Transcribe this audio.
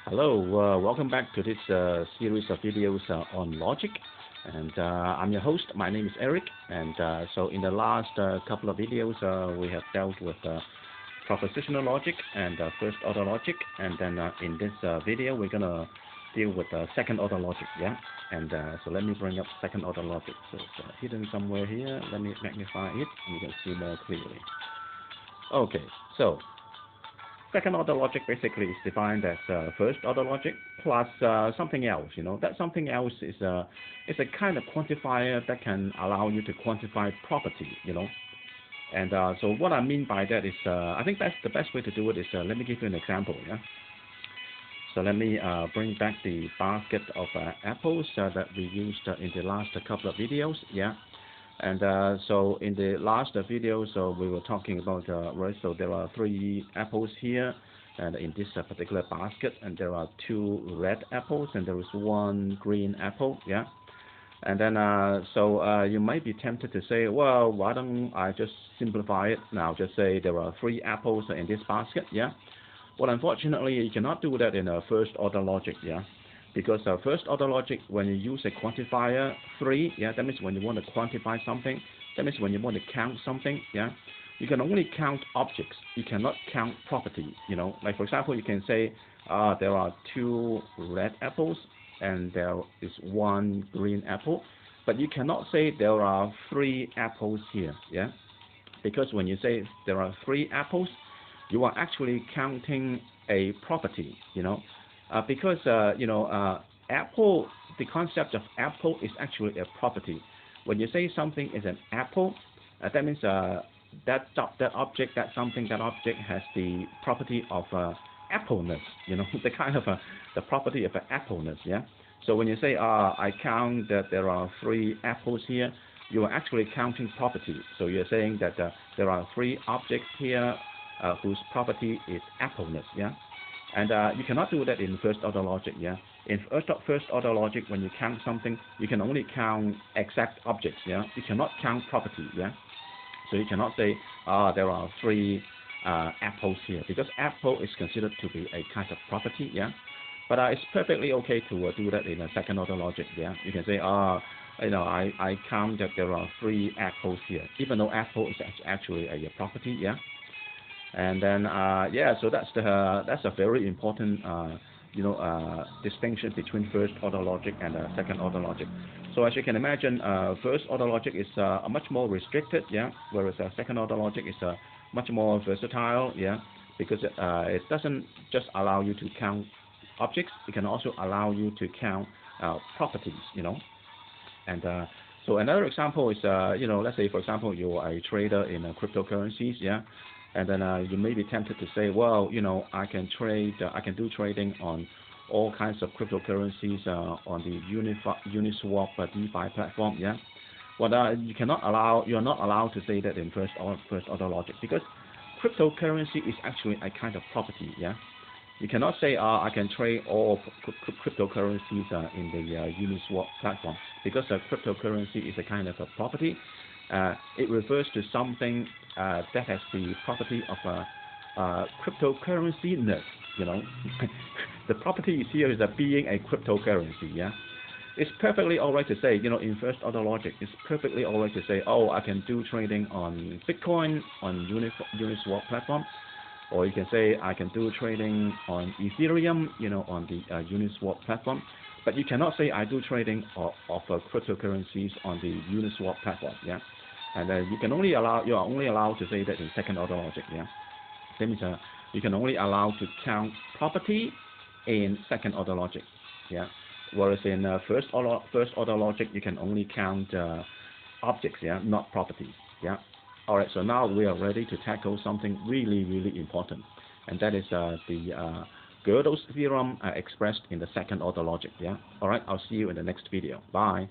Hello, welcome back to this series of videos on logic, and I'm your host. My name is Eric, and so in the last couple of videos we have dealt with propositional logic and first order logic, and then in this video we're gonna deal with second order logic, yeah. And so let me bring up second order logic. So it's hidden somewhere here. Let me magnify it, and you can see more clearly. Okay, so second order logic basically is defined as first order logic plus something else. That something else is a kind of quantifier that can allow you to quantify property. And so what I mean by that is I think that's the best way to do it is let me give you an example. Yeah. So let me bring back the basket of apples that we used in the last couple of videos. Yeah. And so in the last video, so we were talking about, right, so there are 3 apples here, and in this particular basket, and there are 2 red apples, and there is 1 green apple, yeah. And then, so you might be tempted to say, well, why don't I just simplify it now, just say there are 3 apples in this basket, yeah. Well, unfortunately, you cannot do that in a first order logic, yeah. Because first order logic, when you use a quantifier 3, yeah, that means when you want to quantify something, that means when you want to count something, yeah, you can only count objects. You cannot count property. Like for example, you can say there are 2 red apples and there is 1 green apple, but you cannot say there are 3 apples here, yeah, because when you say there are 3 apples, you are actually counting a property, because apple, the concept of apple is actually a property. When you say something is an apple, that means that object, that object has the property of appleness. The kind of the property of appleness. Yeah. So when you say I count that there are 3 apples here, you are actually counting property. So you're saying that there are 3 objects here whose property is appleness. Yeah. And you cannot do that in first order logic, yeah. In first order logic, when you count something, you can only count exact objects, yeah. You cannot count property, yeah. So you cannot say there are 3 apples here, because apple is considered to be a kind of property, yeah. But it's perfectly okay to do that in a second order logic, yeah. You can say I count that there are 3 apples here, even though apple is actually a property, yeah. And then yeah, so that's a very important distinction between first order logic and second order logic. So as you can imagine, first order logic is much more restricted, yeah, whereas second order logic is much more versatile, yeah, because it doesn't just allow you to count objects, it can also allow you to count properties, And so another example is let's say for example you are a trader in cryptocurrencies, yeah. And then you may be tempted to say, well, I can do trading on all kinds of cryptocurrencies on the Uniswap DeFi platform, yeah. But you're not allowed to say that in first order logic, because cryptocurrency is actually a kind of property, yeah. You cannot say I can trade all cryptocurrencies in the Uniswap platform, because cryptocurrency is a kind of a property. It refers to something that has the property of cryptocurrency-ness, The property is here is being a cryptocurrency, yeah. It's perfectly alright to say, in first order logic, it's perfectly alright to say, oh, I can do trading on Bitcoin on Uniswap platform, or you can say I can do trading on Ethereum, on the Uniswap platform. But you cannot say I do trading of cryptocurrencies on the Uniswap platform, yeah. And you are only allowed to say that in second order logic, yeah. That means you can only allow to count property in second order logic, yeah. Whereas in first order logic, you can only count objects, yeah, not properties, yeah. All right. So now we are ready to tackle something really, really important, and that is the Gödel's theorem expressed in the second order logic, yeah. All right. I'll see you in the next video. Bye.